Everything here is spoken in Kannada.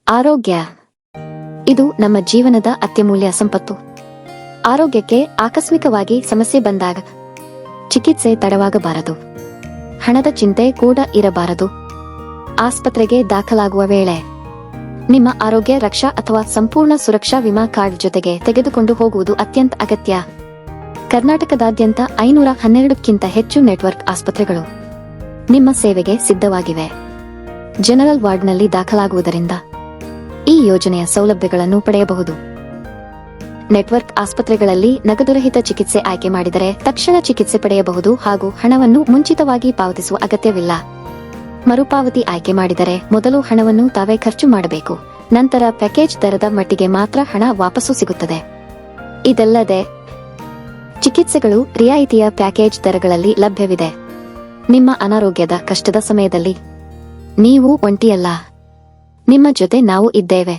ಆರೋಗ್ಯ ಇದು ನಮ್ಮ ಜೀವನದ ಅತ್ಯಮೂಲ್ಯ ಸಂಪತ್ತು. ಆರೋಗ್ಯಕ್ಕೆ ಆಕಸ್ಮಿಕವಾಗಿ ಸಮಸ್ಯೆ ಬಂದಾಗ ಚಿಕಿತ್ಸೆ ತಡವಾಗಬಾರದು. ಹಣದ ಚಿಂತೆ ಕೂಡ ಇರಬಾರದು. ಆಸ್ಪತ್ರೆಗೆ ದಾಖಲಾಗುವ ವೇಳೆ ನಿಮ್ಮ ಆರೋಗ್ಯ ರಕ್ಷಾ ಅಥವಾ ಸಂಪೂರ್ಣ ಸುರಕ್ಷಾ ವಿಮಾ ಕಾರ್ಡ್ ಜೊತೆಗೆ ತೆಗೆದುಕೊಂಡು ಹೋಗುವುದು ಅತ್ಯಂತ ಅಗತ್ಯ. ಕರ್ನಾಟಕದಾದ್ಯಂತ 512ಕ್ಕಿಂತ ಹೆಚ್ಚು ನೆಟ್ವರ್ಕ್ ಆಸ್ಪತ್ರೆಗಳು ನಿಮ್ಮ ಸೇವೆಗೆ ಸಿದ್ಧವಾಗಿವೆ. ಜನರಲ್ ವಾರ್ಡ್ನಲ್ಲಿ ದಾಖಲಾಗುವುದರಿಂದ ಈ ಯೋಜನೆಯ ಸೌಲಭ್ಯಗಳನ್ನು ಪಡೆಯಬಹುದು. ನೆಟ್ವರ್ಕ್ ಆಸ್ಪತ್ರೆಗಳಲ್ಲಿ ನಗದುರಹಿತ ಚಿಕಿತ್ಸೆ ಆಯ್ಕೆ ಮಾಡಿದರೆ ತಕ್ಷಣ ಚಿಕಿತ್ಸೆ ಪಡೆಯಬಹುದು ಹಾಗೂ ಹಣವನ್ನು ಮುಂಚಿತವಾಗಿ ಪಾವತಿಸುವ ಅಗತ್ಯವಿಲ್ಲ. ಮರುಪಾವತಿ ಆಯ್ಕೆ ಮಾಡಿದರೆ ಮೊದಲು ಹಣವನ್ನು ತಾವೇ ಖರ್ಚು ಮಾಡಬೇಕು. ನಂತರ ಪ್ಯಾಕೇಜ್ ದರದ ಮಟ್ಟಿಗೆ ಮಾತ್ರ ಹಣ ವಾಪಸ್ಸು ಸಿಗುತ್ತದೆ. ಇದಲ್ಲದೆ ಚಿಕಿತ್ಸೆಗಳು ರಿಯಾಯಿತಿಯ ಪ್ಯಾಕೇಜ್ ದರಗಳಲ್ಲಿ ಲಭ್ಯವಿದೆ. ನಿಮ್ಮ ಅನಾರೋಗ್ಯದ ಕಷ್ಟದ ಸಮಯದಲ್ಲಿ ನೀವು ಒಂಟಿಯಲ್ಲ. ನಿಮ್ಮ ಜೊತೆ ನಾವು ಇದ್ದೇವೆ.